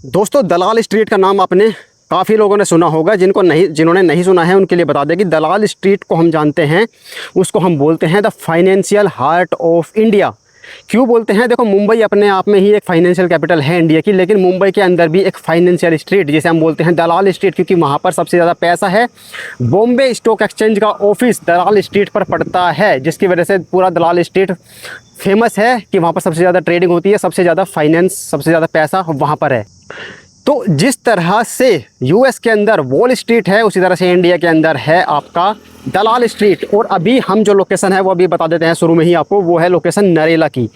दोस्तों, दलाल स्ट्रीट का नाम आपने काफ़ी लोगों ने सुना होगा। जिन्होंने नहीं सुना है उनके लिए बता दें कि दलाल स्ट्रीट को हम जानते हैं, उसको हम बोलते हैं the financial heart of India. क्यों बोलते हैं? देखो, मुंबई अपने आप में ही एक फाइनेंशियल कैपिटल है इंडिया की, लेकिन मुंबई के अंदर भी एक फाइनेंशियल स्ट्रीट जिसे हम बोलते हैं दलाल स्ट्रीट, क्योंकि वहाँ पर सबसे ज़्यादा पैसा है। बॉम्बे स्टॉक एक्सचेंज का ऑफिस दलाल स्ट्रीट पर पड़ता है, जिसकी वजह से पूरा दलाल स्ट्रीट फेमस है कि वहाँ पर सबसे ज़्यादा ट्रेडिंग होती है, सबसे ज़्यादा फाइनेंस, सबसे ज़्यादा पैसा वहाँ पर है। तो जिस तरह से यूएस के अंदर वॉल स्ट्रीट है, उसी तरह से इंडिया के अंदर है आपका दलाल स्ट्रीट। और अभी हम जो लोकेशन है वो अभी बता देते हैं शुरू में ही आपको, वो है लोकेशन नरेला की।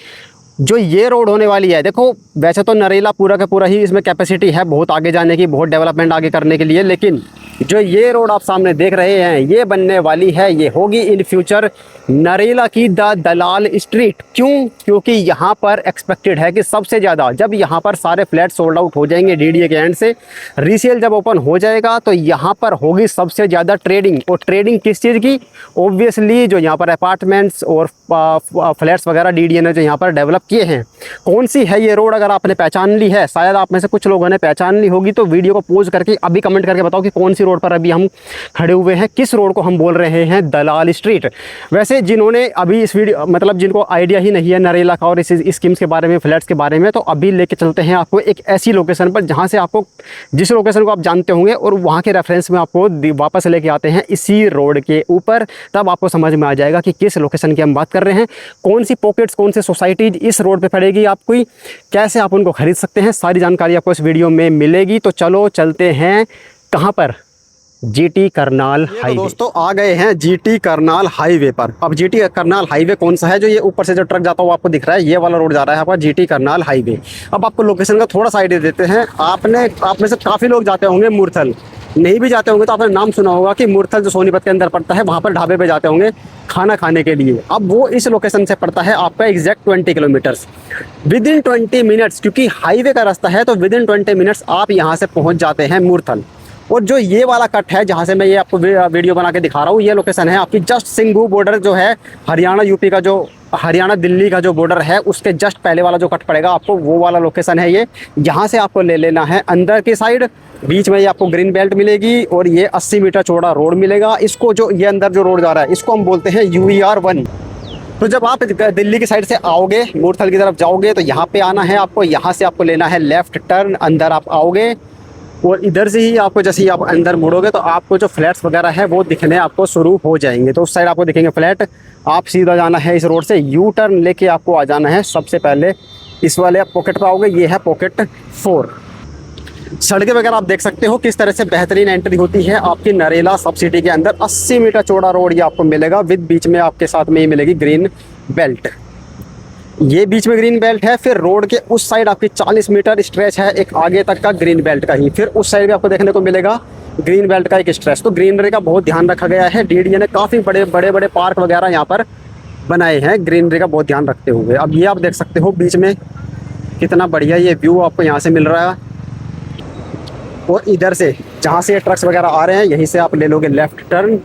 जो ये रोड होने वाली है, देखो वैसे तो नरेला पूरा का पूरा ही इसमें कैपेसिटी है बहुत आगे जाने की, बहुत डेवलपमेंट आगे करने के लिए, लेकिन जो ये रोड आप सामने देख रहे हैं ये बनने वाली है, ये होगी इन फ्यूचर नरेला की द दलाल स्ट्रीट। क्यों? क्योंकि यहाँ पर एक्सपेक्टेड है कि सबसे ज़्यादा, जब यहाँ पर सारे फ्लैट सोल्ड आउट हो जाएंगे डीडीए के एंड से, रीसेल जब ओपन हो जाएगा तो यहाँ पर होगी सबसे ज़्यादा ट्रेडिंग। और ट्रेडिंग किस चीज़ की? ऑब्वियसली जो यहाँ पर अपार्टमेंट्स और फ्लैट्स वगैरह डीडीए ने जो यहाँ पर डेवलप किए हैं। कौन सी है ये रोड? अगर आपने पहचान ली है, शायद आप में से कुछ लोगों ने पहचान ली होगी, तो वीडियो को पॉज करके अभी कमेंट करके बताओ कि कौन सी रोड पर अभी हम खड़े हुए हैं, किस रोड को हम बोल रहे हैं दलाल स्ट्रीट। वैसे जिन्होंने अभी इस वीडियो, मतलब जिनको आइडिया ही नहीं है नरेला का और इस स्कीम्स के बारे में, फ्लैट्स के बारे में, तो अभी लेके चलते हैं आपको एक ऐसी लोकेशन पर जहाँ से आपको, जिस लोकेशन को आप जानते होंगे और वहाँ के रेफरेंस में आपको वापस लेके आते हैं इसी रोड के ऊपर। तब आपको समझ में आ जाएगा कि किस लोकेशन की हम बात कर रहे हैं, कौन सी पॉकेट्स, कौन सी सोसाइटीज इस रोड पे पड़ेगी आपको, कैसे आप उनको खरीद सकते हैं, सारी जानकारी आपको इस वीडियो में मिलेगी। तो चलो चलते हैं कहाँ पर? GT Karnal highway. दोस्तों आ गए हैं जीटी करनाल हाईवे पर। अब जीटी करनाल हाईवे कौन सा है? जो ये ऊपर से जो ट्रक जाता हुआ आपको दिख रहा है, ये वाला रोड जा रहा है आपका जीटी करनाल हाईवे। अब आपको लोकेशन का थोड़ा सा आइडिया देते हैं। आप में से काफ़ी लोग जाते होंगे मुरथल, नहीं भी जाते होंगे तो आपने नाम सुना होगा कि मुरथल जो सोनीपत के अंदर पड़ता है, वहाँ पर ढाबे पे जाते होंगे खाना खाने के लिए। अब वो इस लोकेशन से पड़ता है आपका exact 20 kilometres, with in 20 minutes, क्योंकि हाईवे का रास्ता है तो विद इन 20 मिनट्स आप यहाँ से पहुँच जाते हैं मुरथल। और जो ये वाला कट है जहाँ से मैं ये आपको वीडियो बना के दिखा रहा हूँ, ये लोकेशन है आपकी जस्ट सिंघू बॉर्डर, जो है हरियाणा यूपी का, जो हरियाणा दिल्ली का जो बॉर्डर है, उसके जस्ट पहले वाला जो कट पड़ेगा आपको, वो वाला लोकेशन है ये। यहाँ से आपको ले लेना है अंदर की साइड, बीच में ये आपको ग्रीन बेल्ट मिलेगी और ये 80 मीटर चौड़ा रोड मिलेगा। इसको, जो ये अंदर जो रोड जा रहा है, इसको हम बोलते हैं UER 1। तो जब आप दिल्ली की साइड से आओगे, मुरथल की तरफ जाओगे, तो यहाँ पे आना है आपको, यहाँ से आपको लेना है लेफ्ट टर्न, अंदर आप आओगे और इधर से ही आपको, जैसे ही आप अंदर मुड़ोगे तो आपको जो फ्लैट्स वगैरह है वो दिखने आपको शुरू हो जाएंगे। तो उस साइड आपको दिखेंगे फ्लैट, आप सीधा जाना है इस रोड से, यू टर्न लेके आपको आ जाना है सबसे पहले इस वाले पॉकेट पर आओगे, ये है पॉकेट 4। सड़कें वगैरह आप देख सकते हो किस तरह से बेहतरीन एंट्री होती है आपकी नरेला सब सिटी के अंदर। 80 मीटर चौड़ा रोड ये आपको मिलेगा, विद बीच में आपके साथ में ही मिलेगी ग्रीन बेल्ट। ये बीच में ग्रीन बेल्ट है, फिर रोड के उस साइड आपकी 40 मीटर स्ट्रेच है एक आगे तक का ग्रीन बेल्ट का ही, फिर उस साइड भी आपको देखने को मिलेगा ग्रीन बेल्ट का एक स्ट्रेच। तो ग्रीनरी का बहुत ध्यान रखा गया है, डीडीए ने काफ़ी बड़े बड़े पार्क वगैरह यहाँ पर बनाए हैं ग्रीनरी का बहुत ध्यान रखते हुए। अब ये आप देख सकते हो बीच में कितना बढ़िया ये व्यू आपको यहाँ से मिल रहा है। और इधर से जहाँ से ये ट्रक्स वगैरह आ रहे हैं, यहीं से आप ले लोगे लेफ्ट टर्न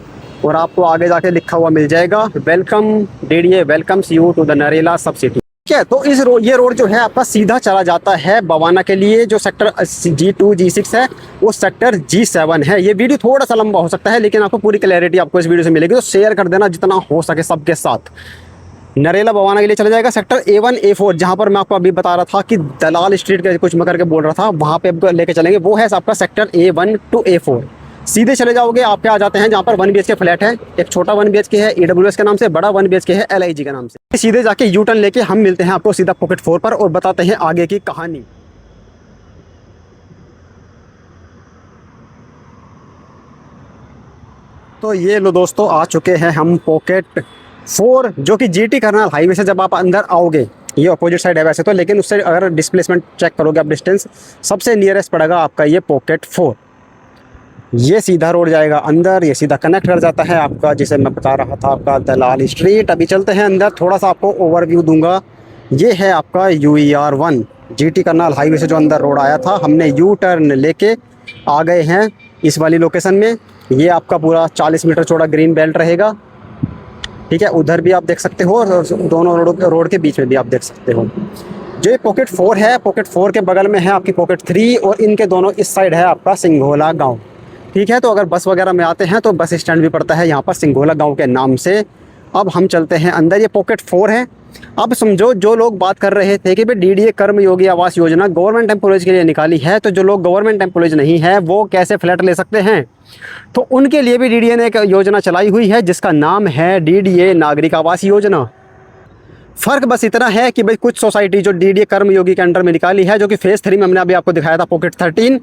और आपको आगे जाके लिखा हुआ मिल जाएगा, welcome DDA welcomes you to the Narela sub city. ठीक है, तो ये रोड जो है आपका सीधा चला जाता है बवाना के लिए। जो सेक्टर G2 G6 है वो सेक्टर G7 है। ये वीडियो थोड़ा सा लंबा हो सकता है, लेकिन आपको पूरी क्लैरिटी आपको इस वीडियो से मिलेगी, तो शेयर कर देना जितना हो सके सबके साथ। नरेला बवाना के लिए चला जाएगा सेक्टर A1 A4, जहाँ पर मैं आपको अभी बता रहा था कि दलाल स्ट्रीट का कुछ मैं करके बोल रहा था, वहाँ पे आपको लेके चलेंगे, वो है आपका सेक्टर A1 to A4। सीधे चले जाओगे आपके आ जाते हैं जहाँ पर 1 BHK फ्लैट है, एक छोटा 1 BHK है EWS के नाम से, बड़ा 1 BHK है LIG के नाम से। सीधे जाके यू टर्न लेके हम मिलते हैं आपको सीधा पॉकेट 4 पर और बताते हैं आगे की कहानी। तो ये लो दोस्तों, आ चुके हैं हम पॉकेट 4, जो कि जीटी करनाल हाईवे से जब आप अंदर आओगे, ये अपोजिट साइड है वैसे तो, लेकिन उससे अगर डिस्प्लेसमेंट चेक करोगे आप डिस्टेंस, सबसे नियरेस्ट पड़ेगा आपका ये पॉकेट 4। ये सीधा रोड जाएगा अंदर, ये सीधा कनेक्ट कर जाता है आपका, जिसे मैं बता रहा था आपका दलाल स्ट्रीट। अभी चलते हैं अंदर, थोड़ा सा आपको ओवरव्यू दूंगा। ये है आपका UER 1, जीटी करनाल हाईवे से जो अंदर रोड आया था, हमने यू टर्न लेके आ गए हैं इस वाली लोकेशन में। ये आपका पूरा 40 मीटर चौड़ा ग्रीन बेल्ट रहेगा। ठीक है, उधर भी आप देख सकते हो और दोनों रोड के बीच में भी आप देख सकते हो। जो ये पॉकेट 4 है, पॉकेट 4 के बगल में है आपकी पॉकेट 3 और इनके दोनों इस साइड है आपका सिंघोला गांव। ठीक है, तो अगर बस वगैरह में आते हैं तो बस स्टैंड भी पड़ता है यहाँ पर सिंघोला गांव के नाम से। अब हम चलते हैं अंदर। ये पॉकेट 4 है। अब समझो, जो लोग बात कर रहे थे कि भाई DDA कर्मयोगी आवास योजना गवर्नमेंट एम्प्लॉयज़ के लिए निकाली है, तो जो लोग गवर्नमेंट एम्प्लॉयज़ नहीं है वो कैसे फ्लैट ले सकते हैं, तो उनके लिए भी DDA ने एक योजना चलाई हुई है जिसका नाम है DDA नागरिक आवास योजना। फ़र्क बस इतना है कि भाई कुछ सोसाइटी जो DDA कर्मयोगी के अंडर में निकाली है, जो कि फेज़ 3 में हमने अभी आपको दिखाया था पॉकेट 13,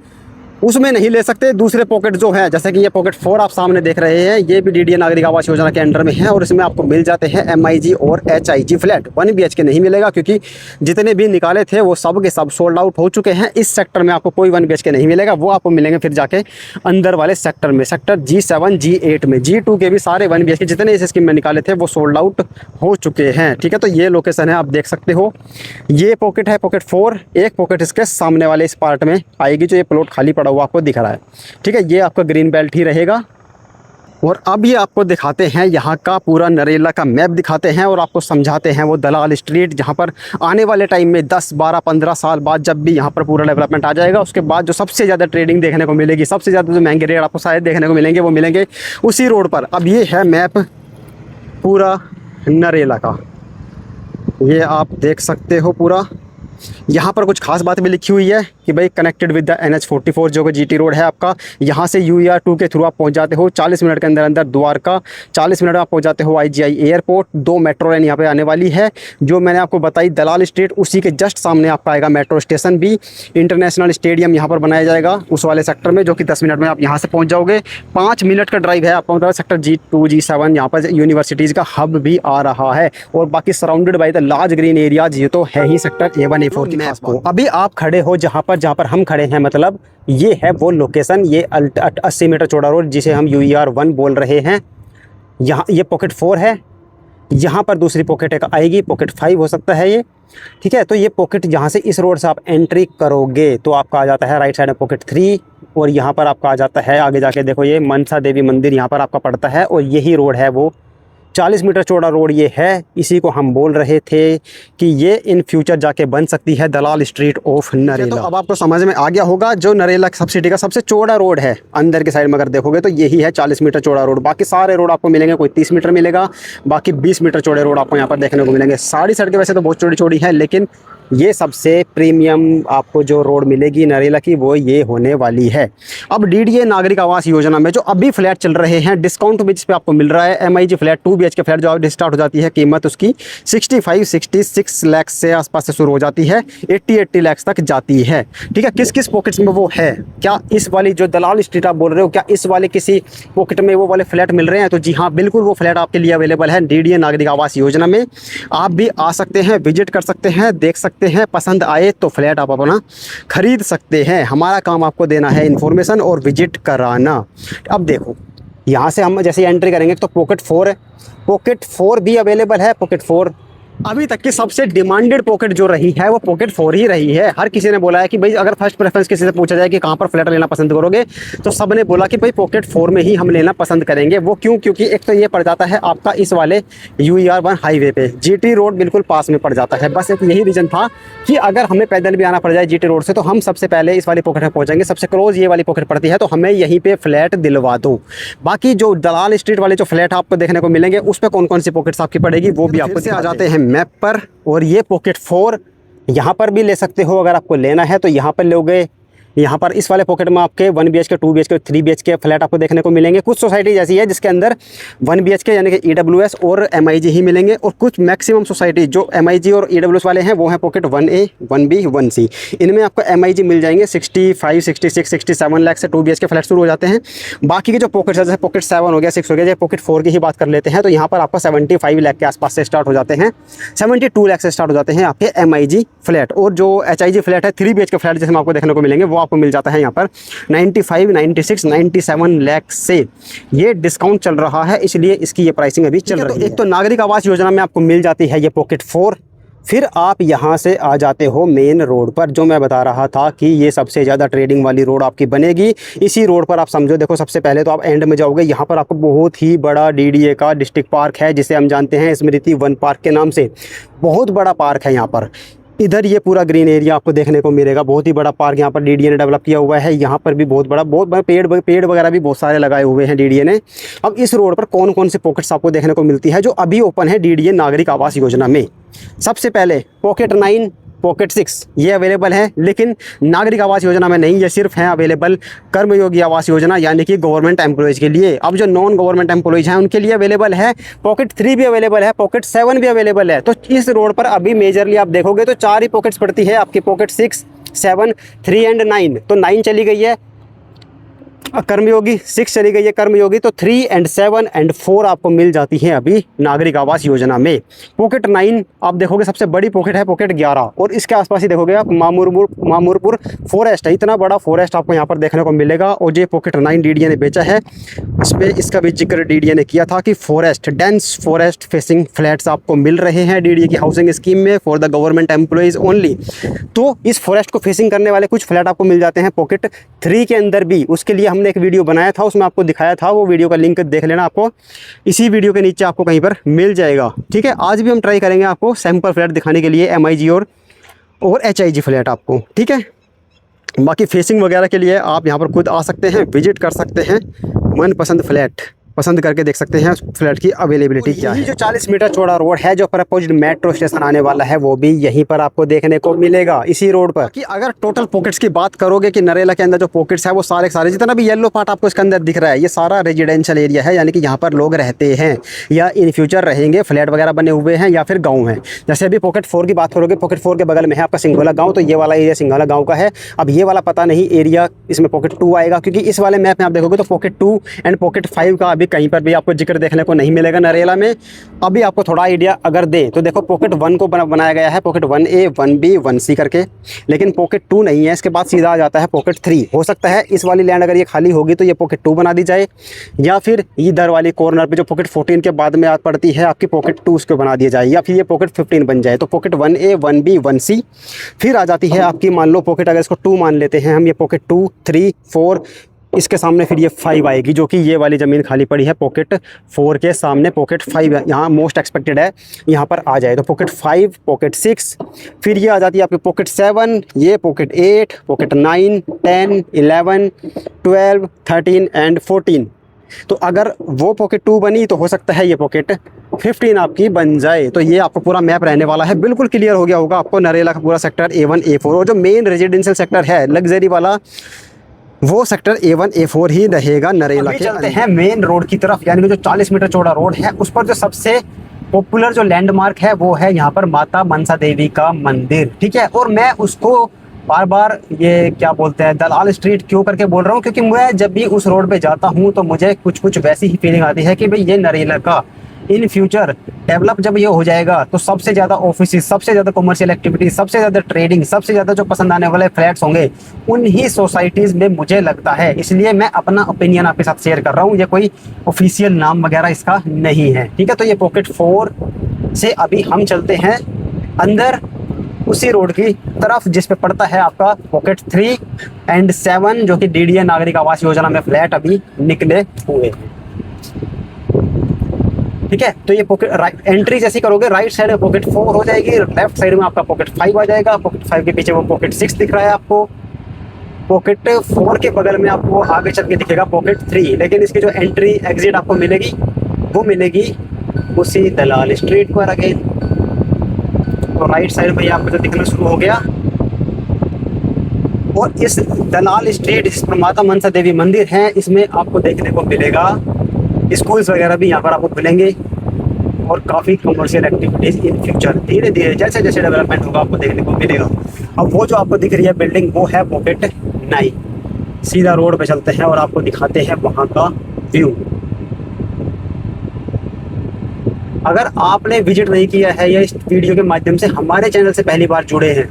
उसमें नहीं ले सकते। दूसरे पॉकेट जो है, जैसे कि ये पॉकेट 4 आप सामने देख रहे हैं, ये भी DDA नागरिक आवास योजना के अंडर में है और इसमें आपको मिल जाते हैं MIG और HIG फ्लैट। 1 BHK नहीं मिलेगा क्योंकि जितने भी निकाले थे वो सब के सब सोल्ड आउट हो चुके हैं। इस सेक्टर में आपको कोई 1 BHK नहीं मिलेगा, वो आपको मिलेंगे फिर जाके अंदर वाले सेक्टर में, सेक्टर G7 G8 में। G2 के भी सारे 1 BHK जितने इस स्कीम में निकाले थे वो सोल्ड आउट हो चुके हैं। ठीक है, तो ये लोकेशन है, आप देख सकते हो। ये पॉकेट है पॉकेट 4। एक पॉकेट इसके सामने वाले इस पार्ट में आएगी, जो ये प्लॉट खाली पड़ा हुआ आपको दिख रहा है। ठीक है, ये आपका ग्रीन बेल्ट ही रहेगा। और अब ये आपको दिखाते हैं यहाँ का पूरा नरेला का मैप दिखाते हैं और आपको समझाते हैं वो दलाल स्ट्रीट, जहाँ पर आने वाले टाइम में 10, 12, 15 साल बाद जब भी यहाँ पर पूरा डेवलपमेंट आ जाएगा, उसके बाद जो सबसे ज़्यादा ट्रेडिंग देखने को मिलेगी, सबसे ज़्यादा जो महंगे रेट आपको शायद देखने को मिलेंगे, वो मिलेंगे उसी रोड पर। अब ये है मैप पूरा नरेला का, ये आप देख सकते हो पूरा। यहाँ पर कुछ खास बात भी लिखी हुई है कि भाई कनेक्टेड विद द NH44 जो कि GT रोड है आपका। यहाँ से UER2 के थ्रू आप पहुँच जाते हो 40 मिनट के अंदर अंदर द्वारका, 40 मिनट में आप पहुँच जाते हो IGI एयरपोर्ट। 2 मेट्रो लाइन यहाँ पे आने वाली है जो मैंने आपको बताई दलाल स्ट्रीट, उसी के जस्ट सामने आपका आएगा मेट्रो स्टेशन भी। इंटरनेशनल स्टेडियम यहाँ पर बनाया जाएगा उस वाले सेक्टर में, जो कि 10 मिनट में आप यहाँ से पहुँच जाओगे। 5 मिनट का ड्राइव है आपको, मतलब सेक्टर G2 G7 यहाँ पर यूनिवर्सिटीज़ का हब भी आ रहा है और बाकी surrounded by the large green areas. ये तो है ही सेक्टर A1 A4 की खास बात। अभी आप खड़े हो जहाँ पर हम खड़े हैं, मतलब ये है वो लोकेशन, ये 80 मीटर चौड़ा रोड जिसे हम UER1 बोल रहे हैं। यहाँ ये पॉकेट 4 है, यहाँ पर दूसरी पॉकेट एक आएगी, पॉकेट 5 हो सकता है ये। ठीक है, तो ये पॉकेट यहाँ से इस रोड से आप एंट्री करोगे तो आपका आ जाता है राइट साइड में पॉकेट 3 और यहाँ पर आपका आ जाता है, आगे जाके देखो ये मनसा देवी मंदिर यहाँ पर आपका पड़ता है और यही रोड है वो 40 मीटर चौड़ा रोड ये है। इसी को हम बोल रहे थे कि ये इन फ्यूचर जाके बन सकती है दलाल स्ट्रीट ऑफ नरेला। तो अब आपको समझ में आ गया होगा, जो नरेला सब सिटी का सबसे चौड़ा रोड है अंदर की साइड में अगर देखोगे तो यही है 40 मीटर चौड़ा रोड। बाकी सारे रोड आपको मिलेंगे कोई 30 मीटर मिलेगा, बाकी 20 मीटर चौड़े रोड आपको यहाँ पर देखने को मिलेंगे। सारी सड़कें वैसे तो बहुत चौड़ी चौड़ी है, लेकिन ये सबसे प्रीमियम आपको जो रोड मिलेगी नरेला की वो ये होने वाली है। अब DDA नागरिक आवास योजना में जो अभी फ्लैट चल रहे हैं डिस्काउंट बेसिस पे आपको मिल रहा है। MIG फ्लैट 2 BHK फ्लैट जो स्टार्ट हो जाती है, कीमत उसकी 65-66 लाख से आसपास से शुरू हो जाती है, 80 लाख तक जाती है। ठीक है, किस किस पॉकेट्स में वो है? क्या इस वाली जो दलाल स्ट्रीट आप बोल रहे हो, क्या इस वाले किसी पॉकेट में वो वाले फ्लैट मिल रहे हैं? तो जी हाँ, बिल्कुल वो फ्लैट आपके लिए अवेलेबल है DDA नागरिक आवास योजना में। आप भी आ सकते हैं, विजिट कर सकते हैं, देख सकते हैं, पसंद आए तो फ्लैट आप अपना खरीद सकते हैं। हमारा काम आपको देना है इन्फॉर्मेशन और विजिट कराना। अब देखो, यहाँ से हम जैसे एंट्री करेंगे तो पॉकेट 4 है, पॉकेट 4 भी अवेलेबल है। पॉकेट 4 अभी तक की सबसे डिमांडेड पॉकेट जो रही है वो पॉकेट 4 ही रही है। हर किसी ने बोला है कि भाई अगर फर्स्ट प्रेफरेंस किसी से पूछा जाए कि कहाँ पर फ्लैट लेना पसंद करोगे, तो सब ने बोला कि भाई पॉकेट 4 में ही हम लेना पसंद करेंगे। वो क्यों? क्योंकि एक तो ये पड़ जाता है आपका इस वाले UER1 हाईवे पे, GT रोड बिल्कुल पास में पड़ जाता है। बस एक यही रीज़न था कि अगर हमें पैदल भी आना पड़ जाए GT रोड से तो हम सबसे पहले इस वाली पॉकेट में पहुँचेंगे। सबसे क्लोज ये वाली पॉकेट पड़ती है, तो हमें यहीं पर फ्लैट दिलवा दो। बाकी जो दलाल स्ट्रीट वाले जो फ्लैट आपको देखने को मिलेंगे उस पर कौन कौन सी पॉकेट्स आपकी पड़ेगी वो भी आपको आ जाते हैं मैप पर। और ये पॉकेट 4 यहाँ पर भी ले सकते हो, अगर आपको लेना है तो यहाँ पर लोगे। यहाँ पर इस वाले पॉकेट में आपके 1 BHK 2 BHK 3 BHK फ्लैट आपको देखने को मिलेंगे। कुछ सोसाइटी ऐसी है जिसके अंदर 1 BHK यानी कि EWS और MIG ही मिलेंगे, और कुछ मैक्सिमम सोसाइटी जो MIG और EWS वाले हैं वो हैं पॉकेट 1A 1B 1C। इनमें आपको MIG मिल जाएंगे 65 66 67 लाख से 2 BHK फ्लैट शुरू हो जाते हैं। बाकी के जो पॉकेट्स जैसे पॉकेट 7 हो गया 6 हो गया, जैसे पॉकेट 4 की ही बात कर लेते हैं तो यहाँ पर आपको 75 लाख के आसपास से स्टार्ट हो जाते हैं, 72 लाख से स्टार्ट हो जाते हैं आपके MIG फ्लैट। और जो HIG फ्लैट है 3 BHK फ्लैट जैसे आपको देखने को मिलेंगे वो आपको मिल जाता है यहाँ पर 95 96 97 लाख से। ये डिस्काउंट चल रहा है इसलिए इसकी ये प्राइसिंग अभी चल रही है। एक तो नागरिक आवास योजना में आपको मिल जाती है ये पॉकेट 4। फिर आप यहाँ से आ जाते हो मेन रोड पर, जो मैं बता रहा था कि ये सबसे ज़्यादा ट्रेडिंग वाली रोड आपकी बनेगी। इसी रोड पर आप समझो, देखो सबसे पहले तो आप एंड में जाओगे, यहाँ पर आपको बहुत ही बड़ा DDA का डिस्ट्रिक्ट पार्क है जिसे हम जानते हैं स्मृति वन पार्क के नाम से। बहुत बड़ा पार्क है यहाँ पर। इधर ये पूरा ग्रीन एरिया आपको देखने को मिलेगा, बहुत ही बड़ा पार्क यहाँ पर डीडीए ने डेवलप किया हुआ है। यहाँ पर भी बहुत बड़ा पेड़ वगैरह भी बहुत सारे लगाए हुए हैं डीडीए ने। अब इस रोड पर कौन कौन सी पॉकेट्स आपको देखने को मिलती है जो अभी ओपन है डीडीए नागरिक आवास योजना में। सबसे पहले पॉकेट 9, पॉकेट 6 ये अवेलेबल है, लेकिन नागरिक आवास योजना में नहीं, ये सिर्फ है अवेलेबल कर्मयोगी आवास योजना यानी कि गवर्नमेंट एम्प्लॉयज़ के लिए। अब जो नॉन गवर्नमेंट एम्प्लॉयज़ हैं उनके लिए अवेलेबल है। पॉकेट 3 भी अवेलेबल है, पॉकेट 7 भी अवेलेबल है। तो इस रोड पर अभी मेजरली आप देखोगे तो 4 ही पॉकेट्स पड़ती है आपकी, पॉकेट 6, 7, 3 एंड 9। तो 9 चली गई है कर्मयोगी, 6 चली गई है कर्मयोगी, तो 3 एंड 7 एंड 4 आपको मिल जाती है अभी नागरिक आवास योजना में। पॉकेट 9 आप देखोगे सबसे बड़ी पॉकेट है पॉकेट 11, और इसके आसपास ही देखोगे आप मामूरपुर फॉरेस्ट है, इतना बड़ा फॉरेस्ट आपको यहाँ पर देखने को मिलेगा। और ये पॉकेट 9 डीडीए ने बेचा है, इसमें इसका भी जिक्र डीडीए ने किया था कि forest, dense forest facing flats आपको मिल रहे हैं डीडीए की हाउसिंग स्कीम में for the government employees only. तो इस फॉरेस्ट को फेसिंग करने वाले कुछ फ्लैट आपको मिल जाते हैं पॉकेट 3 के अंदर भी। उसके लिए हमने एक वीडियो बनाया था, उसमें आपको दिखाया था, वो वीडियो का लिंक देख लेना, आपको इसी वीडियो के नीचे आपको कहीं पर मिल जाएगा। ठीक है, आज भी हम ट्राई करेंगे आपको सैंपल फ्लैट दिखाने के लिए, MIG और HIG फ्लैट आपको। ठीक है, बाकी फेसिंग वगैरह के लिए आप यहाँ पर खुद आ सकते हैं, विजिट कर सकते हैं, मनपसंद फ्लैट पसंद करके देख सकते हैं फ्लैट की अवेलेबिलिटी क्या है। जो 40 मीटर चौड़ा रोड है जो प्रपोज्ड मेट्रो स्टेशन आने वाला है वो भी यहीं पर आपको देखने को मिलेगा, इसी रोड पर। कि अगर टोटल पॉकेट्स की बात करोगे कि नरेला के अंदर जो पॉकेट्स है वो सारे जितना भी येलो पार्ट आपको इसके अंदर दिख रहा है ये सारा रेजिडेंशियल एरिया है, यानी कि यहाँ पर लोग रहते हैं या इन फ्यूचर रहेंगे, फ्लैट वगैरह बने हुए हैं या फिर गाँव है। जैसे अभी पॉकेट 4 की बात करोगे, पॉकेट 4 के बगल में है आपका सिंघोला गाँव, तो ये वाला एरिया सिंघोला गाँव का है। अब ये वाला पता नहीं एरिया इसमें पॉकेट 2 आएगा, क्योंकि इस वाले मैप में आप देखोगे तो पॉकेट 2 एंड पॉकेट 5 का अभी कहीं पर भी आपको देखने को नहीं मिलेगा नरेला में। अभी आपको थोड़ा आइडिया अगर दे तो देखो पॉकेट 1 को बनाया गया है पॉकेट 1A, 1B, 1C करके, लेकिन पॉकेट 2 नहीं है, इसके बाद सीधा आ जाता है पॉकेट 3। हो सकता है इस वाली लैंड अगर ये खाली होगी तो ये पॉकेट 2 बना दी जाए, या फिर इधर वाली कॉर्नर पे जो पॉकेट 14 के बाद में पड़ती है आपकी पॉकेट 2 उसको बना दिया जाए, या फिर ये पॉकेट 15 बन जाए। तो पॉकेट 1A, 1B, 1C फिर आ जाती है आपकी, मान लो पॉकेट अगर इसको 2 मान लेते हैं हम, ये पॉकेट 2, 3, 4, इसके सामने फिर ये 5 आएगी, जो कि ये वाली ज़मीन खाली पड़ी है पॉकेट 4 के सामने पॉकेट 5 यहाँ मोस्ट एक्सपेक्टेड है यहाँ पर आ जाए। तो पॉकेट 5, पॉकेट 6, फिर ये आ जाती है आपकी पॉकेट 7, ये पॉकेट 8, पॉकेट 9, 10, 11, 12, 13 एंड 14। तो अगर वो पॉकेट 2 बनी तो हो सकता है ये पॉकेट 15 आपकी बन जाए। तो ये आपको पूरा मैप रहने वाला है, बिल्कुल क्लियर हो गया होगा आपको नरेला का पूरा सेक्टर A1, A4, और जो मेन रेजिडेंशियल सेक्टर है लग्जरी वाला वो सेक्टर A1, A4 ही रहेगा नरेला के। चलते हैं मेन रोड की तरफ, यानी कि जो 40 मीटर चौड़ा रोड है उस पर जो सबसे पॉपुलर जो लैंडमार्क है वो है यहाँ पर माता मनसा देवी का मंदिर। ठीक है, और मैं उसको बार बार ये क्या बोलते हैं दलाल स्ट्रीट क्यों करके बोल रहा हूँ, क्योंकि मैं जब भी उस रोड पे जाता हूँ तो मुझे कुछ वैसी ही फीलिंग आती है कि भाई ये नरेला का इन फ्यूचर डेवलप जब ये हो जाएगा तो सबसे ज़्यादा ऑफिस, सबसे ज़्यादा कॉमर्शियल एक्टिविटी, सबसे ज़्यादा ट्रेडिंग, सबसे ज़्यादा जो पसंद आने वाले फ्लैट्स होंगे उन्हीं सोसाइटीज़ में मुझे लगता है। इसलिए मैं अपना ओपिनियन आपके साथ शेयर कर रहा हूँ, ये कोई ऑफिशियल नाम वगैरह इसका नहीं है। ठीक है, तो ये पॉकेट 4 से अभी हम चलते हैं अंदर उसी रोड की तरफ जिस पे पड़ता है आपका पॉकेट 3 एंड 7, जो कि डीडीए नागरिक आवास योजना में फ्लैट अभी निकले हुए हैं। ठीक है, तो ये पॉकेट एंट्री जैसी करोगे राइट साइड में पॉकेट 4 हो जाएगी, लेफ्ट साइड में आपका पॉकेट 5 आ जाएगा। पॉकेट 5 के पीछे वो पॉकेट 6 दिख रहा है आपको, पॉकेट 4 के बगल में आपको आगे चल के दिखेगा पॉकेट 3, लेकिन इसकी जो एंट्री एग्जिट आपको मिलेगी वो मिलेगी उसी दलाल स्ट्रीट पर अगेन। तो राइट साइड में आपको जो दिखना शुरू हो गया, और इस दलाल स्ट्रीट जिस पर माता मनसा देवी मंदिर है इसमें आपको देखने को मिलेगा स्कूल्स वगैरह भी यहाँ पर आपको खुलेंगे, और काफ़ी कमर्शियल एक्टिविटीज़ इन फ्यूचर धीरे धीरे जैसे जैसे डेवलपमेंट होगा आपको देखने को मिलेगा। अब वो जो आपको दिख रही है बिल्डिंग वो है पॉकेट 9। सीधा रोड पे चलते हैं और आपको दिखाते हैं वहाँ का व्यू। अगर आपने विजिट नहीं किया है या इस वीडियो के माध्यम से हमारे चैनल से पहली बार जुड़े हैं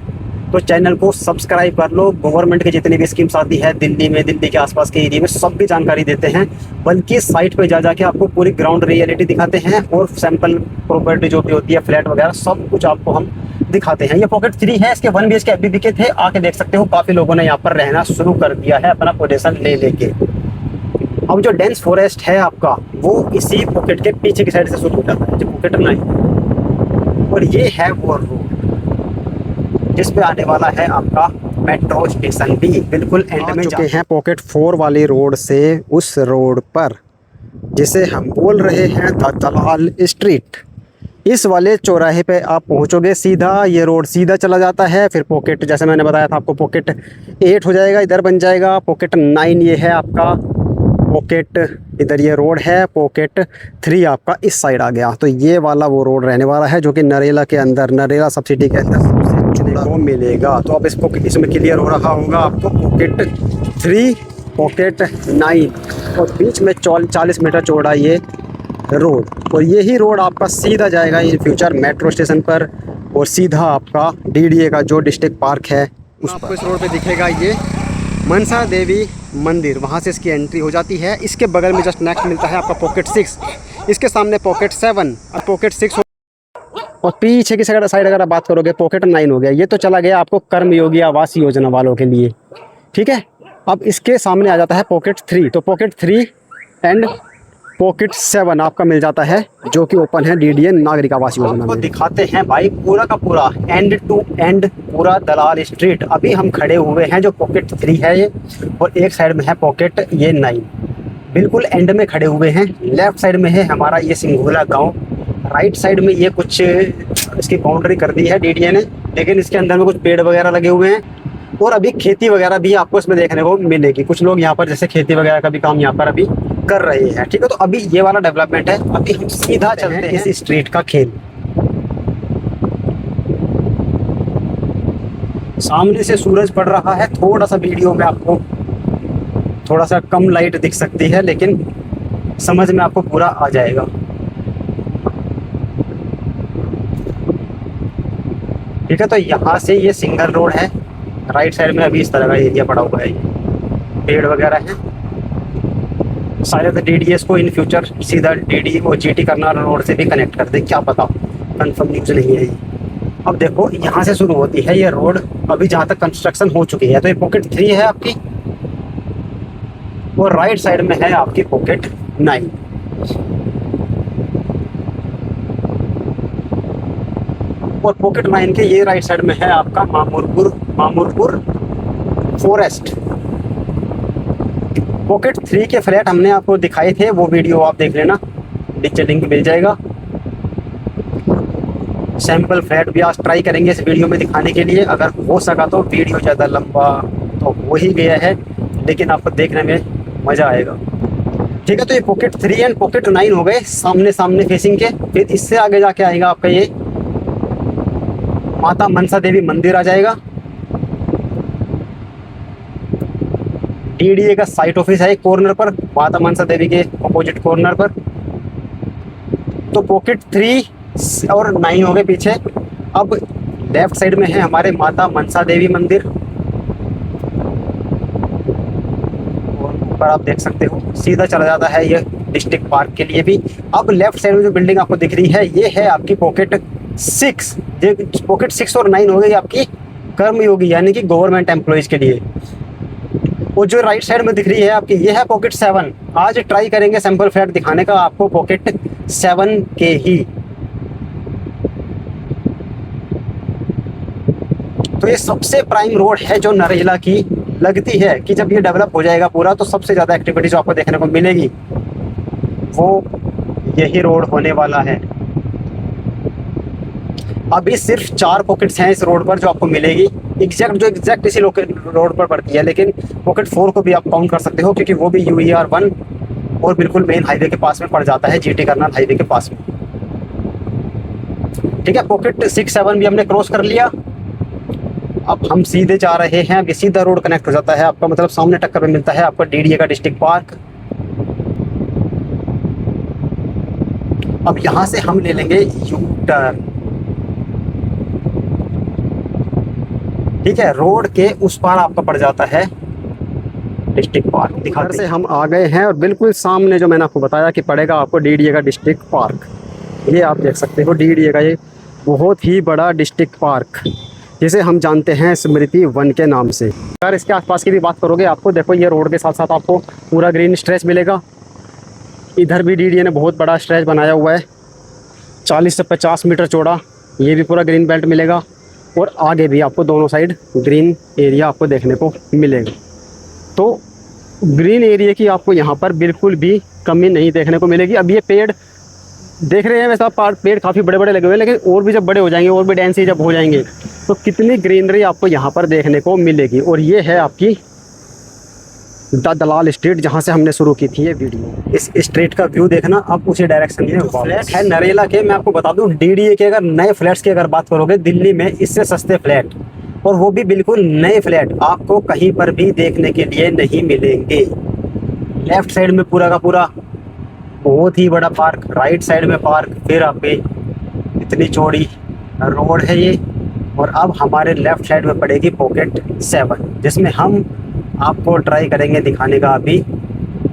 तो चैनल को सब्सक्राइब कर लो। गवर्नमेंट की जितनी भी स्कीम्स आती है दिल्ली में, दिल्ली के आसपास के एरिया में सब भी जानकारी देते हैं, बल्कि साइट पे जा जाके आपको पूरी ग्राउंड रियलिटी दिखाते हैं, और सैंपल प्रॉपर्टी जो भी होती है फ्लैट वगैरह सब कुछ आपको हम दिखाते हैं। ये पॉकेट 3 है, इसके 1 BHK अभी बिके थे, आके देख सकते हो काफ़ी लोगों ने यहाँ पर रहना शुरू कर दिया है अपना पोजीशन ले लेके। अब जो डेंस फॉरेस्ट है आपका वो इसी पॉकेट के पीछे की साइड से शुरू हो जाता है, जो पॉकेट 9, और ये है वो रोड। जिस पे आने वाला है आपका मेट्रो स्टेशन भी बिल्कुल एंड में चुके हैं पॉकेट 4 वाली रोड से उस रोड पर जिसे हम बोल रहे हैं द दलाल स्ट्रीट। इस वाले चौराहे पे आप पहुंचोगे सीधा, ये रोड सीधा चला जाता है, फिर पॉकेट जैसे मैंने बताया था आपको पॉकेट 8 हो जाएगा, इधर बन जाएगा पॉकेट 9, ये है आपका पॉकेट, इधर ये रोड है पॉकेट 3 आपका इस साइड आ गया। तो ये वाला वो रोड रहने वाला है जो कि नरेला के अंदर, नरेला सब सिटी के अंदर सबसे चौड़ा वो मिलेगा। तो अब इसको इसमें क्लियर हो रहा होगा आपको पॉकेट 3 पॉकेट 9 और बीच में 40 मीटर चौड़ा ये रोड, और यही रोड आपका सीधा जाएगा इन फ्यूचर मेट्रो स्टेशन पर और सीधा आपका डीडीए का जो डिस्ट्रिक्ट पार्क है उस पर। आपको इस रोड पे दिखेगा ये मनसा देवी मंदिर, वहाँ से इसकी एंट्री हो जाती है। इसके बगल में जस्ट नेक्स्ट मिलता है आपका पॉकेट 6, इसके सामने पॉकेट 7 और पॉकेट 6 और पीछे की साइड अगर आप बात करोगे पॉकेट 9 हो गया। ये तो चला गया आपको कर्मयोगी आवास योजना वालों के लिए, ठीक है। अब इसके सामने आ जाता है पॉकेट 3, तो पॉकेट 3 एंड पॉकेट 7 आपका मिल जाता है जो कि ओपन है डीडीए नागरिक आवास योजना में। दिखाते हैं भाई पूरा का पूरा एंड टू एंड पूरा दलाल स्ट्रीट। अभी हम खड़े हुए हैं जो पॉकेट 3 है ये, और एक साइड में है पॉकेट ये 9, बिल्कुल एंड में खड़े हुए हैं। लेफ्ट साइड में है हमारा ये सिंघोला गाँव, राइट साइड में ये कुछ इसकी बाउंड्री कर दी है डीडीए ने, लेकिन इसके अंदर में कुछ पेड़ वगैरह लगे हुए हैं और अभी खेती वगैरह भी आपको इसमें देखने को मिलेगी। कुछ लोग यहाँ पर जैसे खेती वगैरह का भी काम यहाँ पर अभी कर रहे हैं, ठीक है। तो अभी ये वाला डेवलपमेंट है। अभी हम सीधा चलते हैं इस स्ट्रीट का खेल। सामने से सूरज पड़ रहा है, थोड़ा सा वीडियो में आपको थोड़ा सा कम लाइट दिख सकती है, लेकिन समझ में आपको पूरा आ जाएगा, ठीक है। तो यहाँ से ये सिंगल रोड है, राइट साइड में अभी इस तरह का एरिया पड़ा हुआ है, पेड़ वगैरह है। शायद डीडीएस को इन फ्यूचर सीधा डीडी और जीटी करनाल रोड से भी कनेक्ट कर दे, क्या पता, कंफर्म न्यूज़ नहीं है ये। अब देखो यहाँ से शुरू होती है ये रोड, अभी जहाँ तक कंस्ट्रक्शन हो चुकी है। तो ये पॉकेट 3 है आपकी और राइट साइड में है आपकी पॉकेट 9। और पॉकेट 9 के ये राइट साइड में है आपका मामूरपुर फॉरेस्ट। पॉकेट 3 के फ्लैट हमने आपको दिखाए थे, वो वीडियो आप देख लेना, नीचे लिंक मिल जाएगा। सैंपल फ्लैट भी आज ट्राई करेंगे इस वीडियो में दिखाने के लिए, अगर हो सका तो। वीडियो ज़्यादा लंबा तो हो ही गया है, लेकिन आपको देखने में मज़ा आएगा, ठीक है। तो ये पॉकेट 3 एंड पॉकेट 9 हो गए सामने सामने फेसिंग के। फिर इससे आगे जाके आएगा आपका ये माता मनसा देवी मंदिर आ जाएगा। डीडीए का साइट ऑफिस है एक कॉर्नर पर, माता मनसा देवी के अपोजिट कॉर्नर पर। तो पॉकेट 3 और 9 हो गए पीछे। अब लेफ्ट साइड में है हमारे माता मनसा देवी मंदिर, और ऊपर आप देख सकते हो सीधा चला जाता है ये डिस्ट्रिक्ट पार्क के लिए भी। अब लेफ्ट साइड में जो बिल्डिंग आपको दिख रही है ये है आपकी पॉकेट 6। पॉकेट 6 और 9 हो गई आपकी कर्मयोगी यानी कि गवर्नमेंट एम्प्लॉयज़ के लिए। और जो राइट साइड में दिख रही है आपकी ये है पॉकेट 7। आज ट्राई करेंगे सैंपल फ्लैट दिखाने का आपको पॉकेट 7 के ही। तो ये सबसे प्राइम रोड है जो नरेला की लगती है कि जब ये डेवलप हो जाएगा पूरा तो सबसे ज़्यादा एक्टिविटी जो आपको देखने को मिलेगी वो यही रोड होने वाला है। अभी सिर्फ 4 पॉकेट्स हैं इस रोड पर जो आपको मिलेगी, एग्जैक्ट इसी रोड पर पड़ती है, लेकिन पॉकेट 4 को भी आप काउंट कर सकते हो क्योंकि वो भी UER 1 और बिल्कुल मेन हाईवे के पास में पड़ जाता है, जीटी करनाल हाईवे के पास में, ठीक है। पॉकेट 6 7 भी हमने क्रॉस कर लिया। अब हम सीधे जा रहे हैं, अब ये सीधा रोड कनेक्ट हो जाता है आपका, मतलब सामने टक्कर में मिलता है आपका डीडीए का डिस्ट्रिक्ट पार्क। अब यहाँ से हम ले लेंगे यू टर्न, ठीक है। रोड के उस पार आपका पड़ जाता है डिस्ट्रिक्ट पार्क। दिखाते से हम आ गए हैं और बिल्कुल सामने जो मैंने आपको बताया कि पड़ेगा आपको डीडीए का डिस्ट्रिक्ट पार्क। ये आप देख सकते हो डीडीए का ये बहुत ही बड़ा डिस्ट्रिक्ट पार्क जिसे हम जानते हैं स्मृति वन के नाम से। अगर इसके आसपास की भी बात करोगे आपको देखो ये रोड के साथ साथ आपको पूरा ग्रीन स्ट्रेच मिलेगा। इधर भी डीडीए ने बहुत बड़ा स्ट्रेच बनाया हुआ है, 40 से 50 मीटर चौड़ा, ये भी पूरा ग्रीन बेल्ट मिलेगा। और आगे भी आपको दोनों साइड ग्रीन एरिया आपको देखने को मिलेगा। तो ग्रीन एरिया की आपको यहाँ पर बिल्कुल भी कमी नहीं देखने को मिलेगी। अब ये पेड़ देख रहे हैं, वैसा पेड़ काफ़ी बड़े बड़े लगे हुए हैं, लेकिन और भी जब बड़े हो जाएंगे और भी डेंसी जब हो जाएंगे तो कितनी ग्रीनरी आपको यहाँ पर देखने को मिलेगी। और ये है आपकी द दलाल स्ट्रीट, जहाँ से हमने शुरू की थी ये वीडियो। इस स्ट्रीट का व्यू देखना आप उसी डायरेक्शन में। फ्लैट है नरेला के, मैं आपको बता दूं डीडीए के, अगर नए फ्लैट्स की अगर बात करोगे दिल्ली में इससे सस्ते फ्लैट, और वो भी बिल्कुल नए फ्लैट आपको कहीं पर भी देखने के लिए नहीं मिलेंगे। लेफ्ट साइड में पूरा का पूरा बहुत ही बड़ा पार्क, राइट साइड में पार्क, फिर आपके इतनी चौड़ी रोड है ये। और अब हमारे लेफ्ट साइड में पड़ेगी पॉकेट 7, जिसमें हम आपको ट्राई करेंगे दिखाने का अभी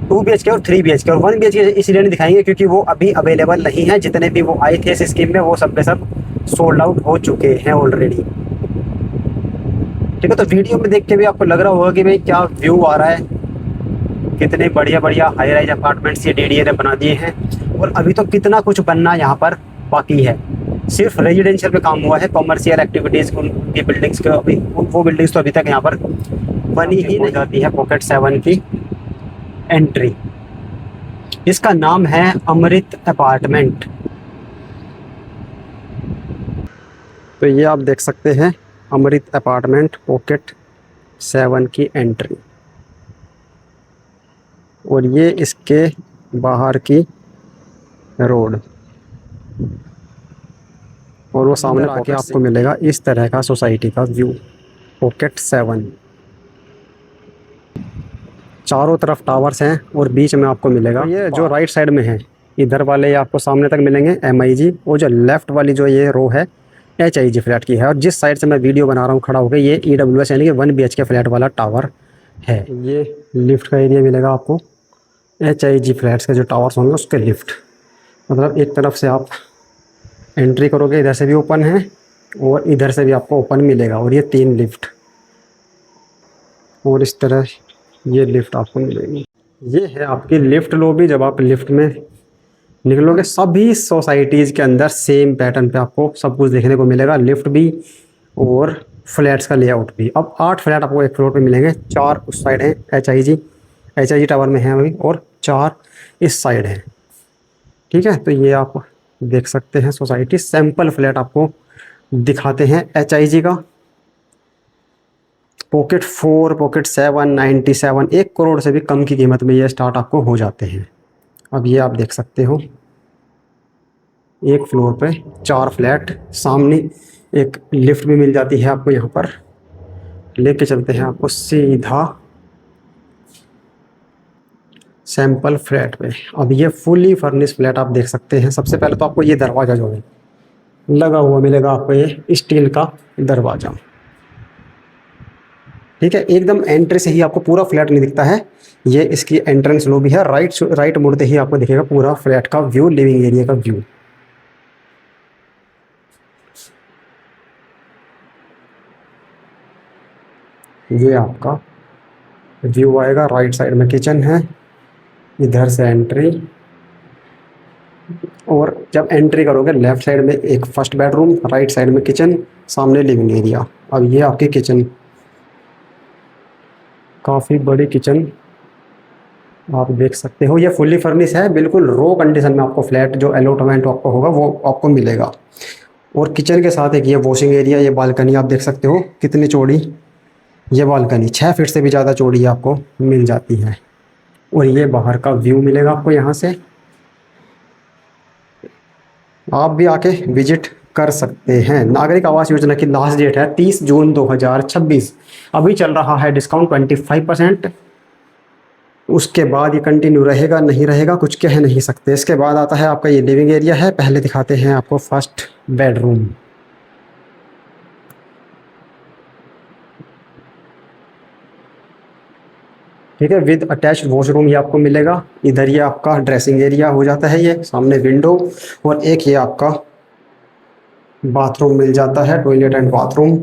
2 BHK और 3 BHK। और 1 BHK इसलिए नहीं दिखाएंगे क्योंकि वो अभी अवेलेबल नहीं है। जितने भी वो आए थे इस स्कीम में वो सब के सब सोल्ड आउट हो चुके हैं ऑलरेडी। ठीक है, तो वीडियो में देख के भी आपको लग रहा होगा कि भाई क्या व्यू आ रहा है, कितने बढ़िया बढ़िया हाई राइज अपार्टमेंट्स ये डीडीए ने बना दिए हैं। और अभी तो कितना कुछ बनना यहाँ पर बाकी है। सिर्फ रेजिडेंशियल पे काम हुआ है, कॉमर्शियल एक्टिविटीज़ उनकी बिल्डिंग्स के अभी वो बिल्डिंग्स तो अभी तक यहाँ पर बनी ही नहीं जाती है। पॉकेट 7 की एंट्री, इसका नाम है अमृत अपार्टमेंट। तो ये आप देख सकते हैं अमृत अपार्टमेंट पॉकेट 7 की एंट्री, और ये इसके बाहर की रोड, और वो सामने आके आपको मिलेगा इस तरह का सोसाइटी का व्यू। पॉकेट 7 चारों तरफ टावर्स हैं और बीच में आपको मिलेगा ये जो राइट साइड में है, इधर वाले ये आपको सामने तक मिलेंगे MIG, और जो लेफ़्ट वाली जो ये रो है HIG फ्लैट की है। और जिस साइड से मैं वीडियो बना रहा हूँ खड़ा होकर, ये EWS यानी कि 1 BHK फ्लैट वाला टावर है। ये लिफ्ट का एरिया मिलेगा आपको, HIG फ्लैट्स के जो टावर्स होंगे उसके लिफ्ट, मतलब एक तरफ से आप एंट्री करोगे इधर से भी ओपन है और इधर से भी आपको ओपन मिलेगा। और ये 3 लिफ्ट, और इस तरह ये लिफ्ट आपको मिलेगी। ये है आपकी लिफ्ट लॉबी। जब आप लिफ्ट में निकलोगे सभी सोसाइटीज़ के अंदर सेम पैटर्न पे आपको सब कुछ देखने को मिलेगा, लिफ्ट भी और फ्लैट्स का लेआउट भी। अब 8 फ्लैट आपको एक फ्लोर पे मिलेंगे, 4 उस साइड हैं HIG टावर में हैं अभी, और 4 इस साइड हैं। ठीक है, तो ये आप देख सकते हैं सोसाइटी। सैंपल फ्लैट आपको दिखाते हैं HIG का। पॉकेट 4, पॉकेट 7, 97, 1 करोड़ से भी कम की कीमत में ये स्टार्ट आपको हो जाते हैं। अब ये आप देख सकते हो एक फ्लोर पे 4 फ्लैट, सामने एक लिफ्ट भी मिल जाती है आपको। यहाँ पर लेके चलते हैं आपको सीधा सैंपल फ्लैट पे। अब ये फुली फर्निश फ्लैट आप देख सकते हैं। सबसे पहले तो आपको ये दरवाज़ा जो है लगा हुआ मिलेगा आपको, ये स्टील का दरवाज़ा। ठीक है, एकदम एंट्री से ही आपको पूरा फ्लैट नहीं दिखता है, ये इसकी एंट्रेंस लॉबी है। राइट मुड़ते ही आपको दिखेगा पूरा फ्लैट का व्यू, लिविंग एरिया का व्यू। ये आपका व्यू आएगा। राइट साइड में किचन है, इधर से एंट्री, और जब एंट्री करोगे लेफ्ट साइड में एक फर्स्ट बेडरूम, राइट साइड में किचन, सामने लिविंग एरिया। अब ये आपकी किचन, काफ़ी बड़ी किचन आप देख सकते हो। ये फुल्ली फर्निश है, बिल्कुल रो कंडीशन में आपको फ्लैट जो अलॉटमेंट आपको होगा वो आपको मिलेगा। और किचन के साथ एक ये वॉशिंग एरिया, ये बालकनी आप देख सकते हो कितनी चौड़ी ये बालकनी, 6 फीट से भी ज़्यादा चौड़ी आपको मिल जाती है। और ये बाहर का व्यू मिलेगा आपको यहाँ से। आप भी आके विजिट कर सकते हैं। नागरिक आवास योजना की लास्ट डेट है 30 जून 2026। अभी चल रहा है डिस्काउंट 25%। उसके बाद ये कंटिन्यू रहेगा नहीं रहेगा कुछ कह नहीं सकते। इसके बाद आता है आपका ये लिविंग एरिया है। पहले दिखाते हैं आपको फर्स्ट बेडरूम। ठीक है, विद अटैच्ड वॉशरूम ये आपको मिलेगा। इधर ये आपका ड्रेसिंग एरिया हो जाता है, ये सामने विंडो, और एक ये आपका बाथरूम मिल जाता है, टॉयलेट एंड बाथरूम।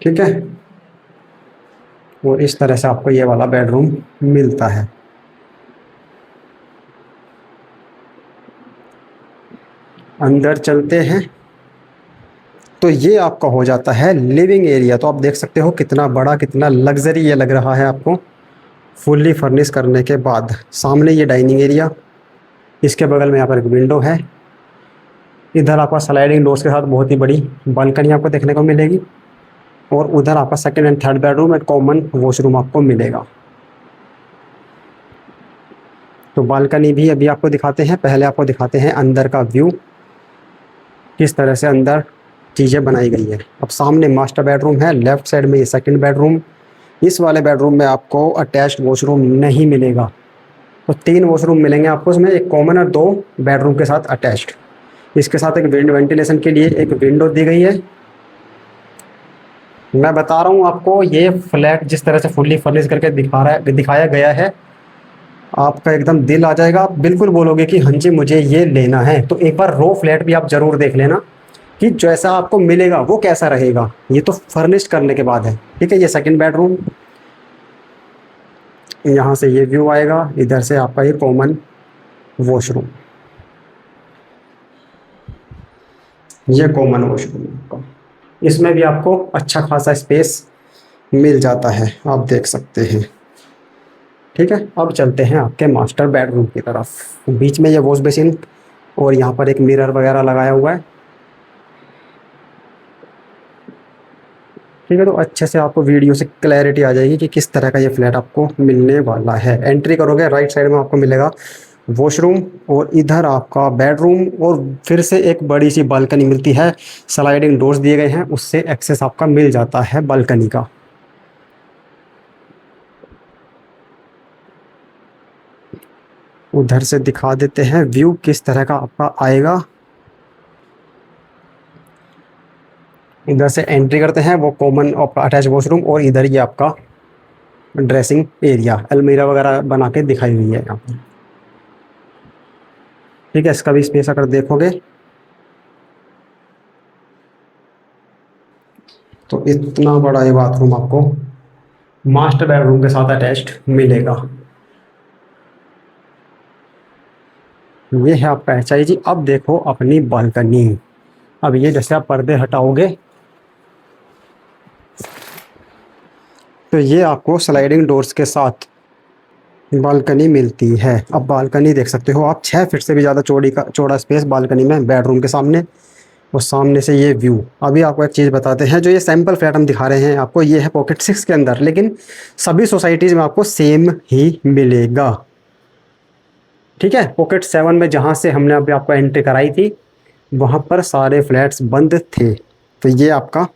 ठीक है, और इस तरह से आपको ये वाला बेडरूम मिलता है। अंदर चलते हैं तो ये आपका हो जाता है लिविंग एरिया। तो आप देख सकते हो कितना बड़ा, कितना लग्जरी ये लग रहा है आपको फुल्ली फर्निश करने के बाद। सामने ये डाइनिंग एरिया, इसके बगल में यहाँ पर एक विंडो है। इधर आपका स्लाइडिंग डोर्स के साथ बहुत ही बड़ी बालकनी आपको देखने को मिलेगी। और उधर आपका second and third bedroom and common washroom आपको मिलेगा। तो बालकनी भी अभी आपको दिखाते हैं। पहले आपको दिखाते हैं अंदर का व्यू, किस तरह से अंदर चीज़ें बनाई गई है। अब सामने मास्टर बेडरूम है, लेफ्ट साइड में ये सेकंड बेडरूम। इस वाले बेडरूम में आपको अटैच्ड वॉशरूम नहीं मिलेगा। तो 3 वॉशरूम मिलेंगे आपको उसमें, एक कॉमन और 2 बेडरूम के साथ अटैच्ड। इसके साथ एक वेंटिलेशन के लिए एक विंडो दी गई है। मैं बता रहा हूँ आपको, ये फ्लैट जिस तरह से फुल्ली फर्निश करके दिखाया गया है, आपका एकदम दिल आ जाएगा। आप बिल्कुल बोलोगे कि हाँ जी मुझे ये लेना है। तो एक बार रो फ्लैट भी आप ज़रूर देख लेना कि जैसा आपको मिलेगा वो कैसा रहेगा। ये तो फर्निश करने के बाद है। ठीक है, ये सेकंड बेडरूम, यहाँ से ये व्यू आएगा। इधर से आपका ये कॉमन वॉशरूम, ये कॉमन वॉशरूम आपका। इसमें भी आपको अच्छा खासा स्पेस मिल जाता है, आप देख सकते हैं। ठीक है, अब चलते हैं आपके मास्टर बेडरूम की तरफ। बीच में ये वॉश बेसिन और यहाँ पर एक मिरर वगैरह लगाया हुआ है। ठीक है, तो अच्छे से आपको वीडियो से क्लैरिटी आ जाएगी कि किस तरह का ये फ्लैट आपको मिलने वाला है। एंट्री करोगे, राइट साइड में आपको मिलेगा वॉशरूम और इधर आपका बेडरूम, और फिर से एक बड़ी सी बालकनी मिलती है। स्लाइडिंग डोर्स दिए गए हैं, उससे एक्सेस आपका मिल जाता है बालकनी का। उधर से दिखा देते हैं व्यू किस तरह का आपका आएगा। इधर से एंट्री करते हैं, वो कॉमन अटैच वॉशरूम, और इधर ये आपका ड्रेसिंग एरिया, अलमीरा वगैरह बना के दिखाई हुई है यहाँ पर। ठीक है, इसका भी स्पेस अगर देखोगे तो इतना बड़ा ये बाथरूम आपको मास्टर बेडरूम के साथ अटैच्ड मिलेगा। ये है आपका एचआईजी। अब देखो अपनी बालकनी। अब ये जैसे आप पर्दे हटाओगे तो ये आपको स्लाइडिंग डोर्स के साथ बालकनी मिलती है। अब बालकनी देख सकते हो आप, 6 फीट से भी ज़्यादा चौड़ा स्पेस बालकनी में, बेडरूम के सामने, और सामने से ये व्यू। अभी आपको एक चीज़ बताते हैं, जो ये सैंपल फ्लैट हम दिखा रहे हैं आपको, ये है पॉकेट 6 के अंदर, लेकिन सभी सोसाइटीज़ में आपको सेम ही मिलेगा। ठीक है, पॉकेट 7 में जहाँ से हमने अभी आपको एंट्री कराई थी, वहाँ पर सारे फ्लैट्स बंद थे। तो ये आपका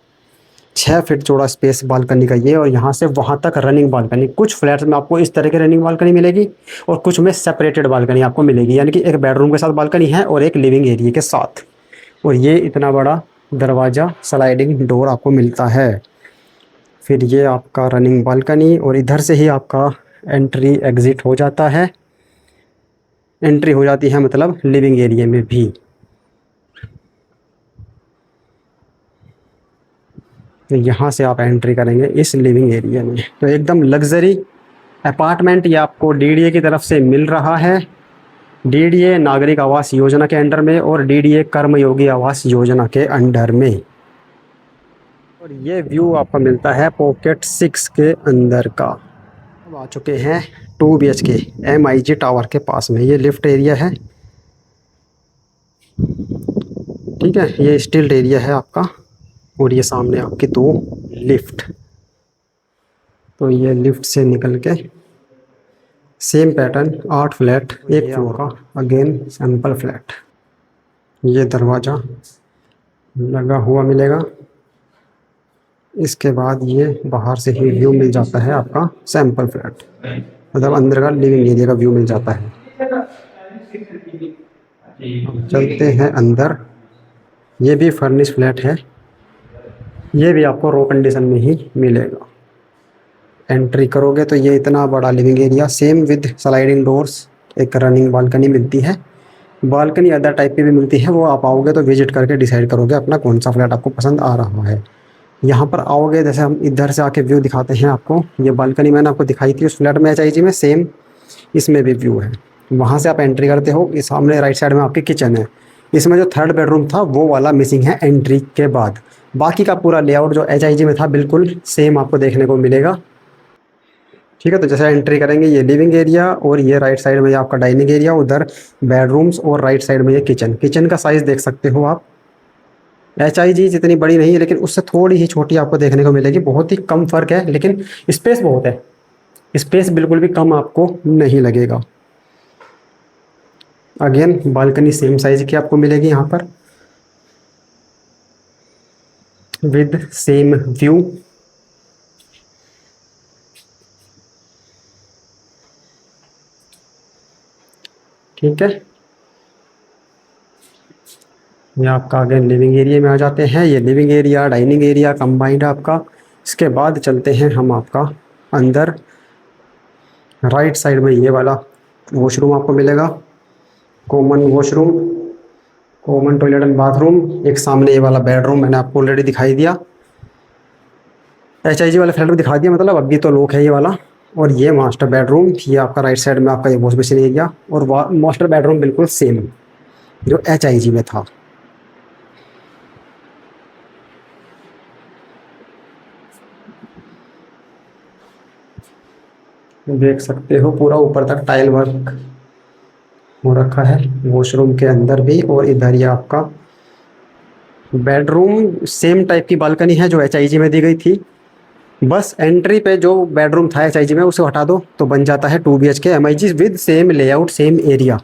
6 फीट चौड़ा स्पेस बालकनी का ये, और यहाँ से वहाँ तक रनिंग बालकनी। कुछ फ्लैट्स में आपको इस तरह की रनिंग बालकनी मिलेगी और कुछ में सेपरेटेड बालकनी आपको मिलेगी, यानी कि एक बेडरूम के साथ बालकनी है और एक लिविंग एरिया के साथ। और ये इतना बड़ा दरवाज़ा, स्लाइडिंग डोर आपको मिलता है। फिर ये आपका रनिंग बालकनी, और इधर से ही आपका एंट्री एग्ज़िट हो जाता है। एंट्री हो जाती है मतलब लिविंग एरिया में भी। तो यहाँ से आप एंट्री करेंगे इस लिविंग एरिया में। तो एकदम लग्जरी अपार्टमेंट ये आपको डीडीए की तरफ से मिल रहा है। डीडीए नागरिक आवास योजना के अंडर में और डीडीए कर्मयोगी आवास योजना के अंडर में। और ये व्यू आपको मिलता है पॉकेट 6 के अंदर का। अब आ चुके हैं 2 BHK MIG टावर के पास में। ये लिफ्ट एरिया है। ठीक है, ये स्टिल्ड एरिया है आपका, और ये सामने आपकी 2 लिफ्ट। तो ये लिफ्ट से निकल के सेम पैटर्न 8 फ्लैट, एक फ्लोर का, अगेन सैंपल फ्लैट। ये दरवाज़ा लगा हुआ मिलेगा। इसके बाद ये बाहर से ही व्यू मिल जाता है आपका सैंपल फ्लैट, मतलब अंदर का लिविंग एरिया का व्यू मिल जाता है। चलते हैं अंदर। ये भी फर्निश फ्लैट है। ये भी आपको रो कंडीशन में ही मिलेगा। एंट्री करोगे तो ये इतना बड़ा living area, same with sliding doors, एक रनिंग बालकनी मिलती है। बालकनी अदर टाइप की भी मिलती है, वो आप आओगे तो विजिट करके डिसाइड करोगे अपना कौन सा फ्लैट आपको पसंद आ रहा है। यहाँ पर आओगे, जैसे हम इधर से आके व्यू दिखाते हैं आपको। ये बालकनी मैंने आपको दिखाई थी उस फ्लैट में HIG में, सेम इसमें भी व्यू है। वहाँ से आप एंट्री करते हो, इस सामने राइट साइड में आपकी किचन है। इसमें जो थर्ड बेडरूम था वो वाला मिसिंग है एंट्री के बाद। बाकी का पूरा लेआउट जो HIG में था बिल्कुल सेम आपको देखने को मिलेगा। ठीक है, तो जैसे एंट्री करेंगे ये लिविंग एरिया और ये राइट साइड में ये आपका डाइनिंग एरिया, उधर बेडरूम्स और राइट साइड में ये किचन। किचन का साइज़ देख सकते हो आप, HIG जितनी बड़ी नहीं है लेकिन उससे थोड़ी ही छोटी आपको देखने को मिलेगी। बहुत ही कम फ़र्क है लेकिन स्पेस बहुत है, स्पेस बिल्कुल भी कम आपको नहीं लगेगा। अगेन बालकनी सेम साइज़ की आपको मिलेगी यहाँ पर विद सेम व्यू। ठीक है, ये आपका अगेन लिविंग एरिया में आ जाते हैं। ये living area dining area combined आपका। इसके बाद चलते हैं हम आपका अंदर। राइट साइड में ये वाला वॉशरूम आपको मिलेगा, common washroom, common toilet and bathroom. एक सामने ये वाला बेडरूम मैंने आपको ऑलरेडी दिखाई दिया, HIG वाले फ्लैट में दिखा दिया, मतलब अभी तो लॉक है ये वाला। और ये मास्टर बेडरूम, ये आपका राइट साइड में आपका ये वॉश बेसिन एरिया, और मास्टर बेडरूम बिल्कुल सेम जो HIG में था। देख सकते हो पूरा ऊपर तक टाइल वर्क हो रखा है वॉशरूम के अंदर भी। और इधर ये आपका बेडरूम, सेम टाइप की बालकनी है जो HIG में दी गई थी। बस एंट्री पे जो बेडरूम था HIG में उसे हटा दो तो बन जाता है 2 BHK MIG with same layout same area.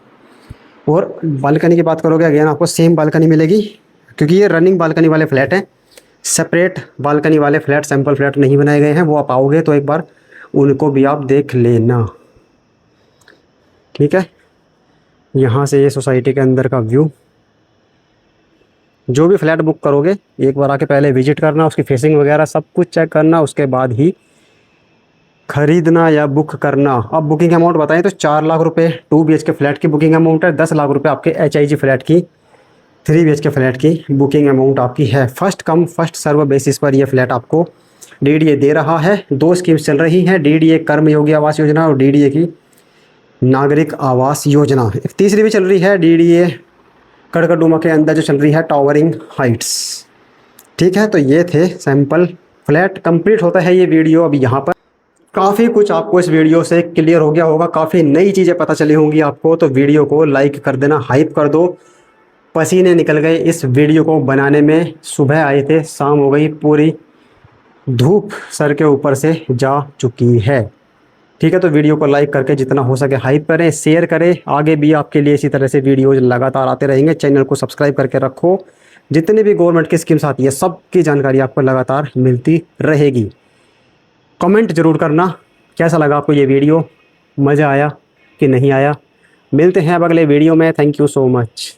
और बालकनी की बात करोगे अगेन आपको सेम बालकनी मिलेगी, क्योंकि ये रनिंग बालकनी वाले फ्लैट हैं। सेपरेट बालकनी वाले फ्लैट, सैम्पल फ्लैट नहीं बनाए गए हैं। वो आप आओगे तो एक बार उनको भी आप देख लेना। ठीक है, यहाँ से ये सोसाइटी के अंदर का व्यू। जो भी फ्लैट बुक करोगे एक बार आके पहले विजिट करना, उसकी फेसिंग वगैरह सब कुछ चेक करना, उसके बाद ही खरीदना या बुक करना। अब बुकिंग अमाउंट बताएं तो 4 लाख रुपए 2 BHK फ्लैट की बुकिंग अमाउंट है। 10 लाख रुपए आपके HIG फ्लैट की 3 BHK फ्लैट की बुकिंग अमाउंट आपकी है। First come first serve basis पर यह फ्लैट आपको DDA दे रहा है। 2 स्कीम्स चल रही हैं, DDA कर्मयोगी आवास योजना और DDA की नागरिक आवास योजना। एक तीसरी भी चल रही है DDA कड़कड़डूमा के अंदर जो चल रही है टावरिंग हाइट्स। ठीक है, तो ये थे सैंपल फ्लैट। कंप्लीट होता है ये वीडियो अभी यहाँ पर। काफ़ी कुछ आपको इस वीडियो से क्लियर हो गया होगा, काफ़ी नई चीज़ें पता चली होंगी आपको। तो वीडियो को लाइक कर देना, हाइप कर दो। पसीने निकल गए इस वीडियो को बनाने में। सुबह आए थे, शाम हो गई, पूरी धूप सर के ऊपर से जा चुकी है। ठीक है, तो वीडियो को लाइक करके जितना हो सके हाइप करें, शेयर करें। आगे भी आपके लिए इसी तरह से वीडियोज़ लगातार आते रहेंगे। चैनल को सब्सक्राइब करके रखो। जितनी भी गवर्नमेंट की स्कीम्स आती है सबकी जानकारी आपको लगातार मिलती रहेगी। कमेंट ज़रूर करना कैसा लगा आपको ये वीडियो, मज़ा आया कि नहीं आया। मिलते हैं अब अगले वीडियो में। Thank you so much.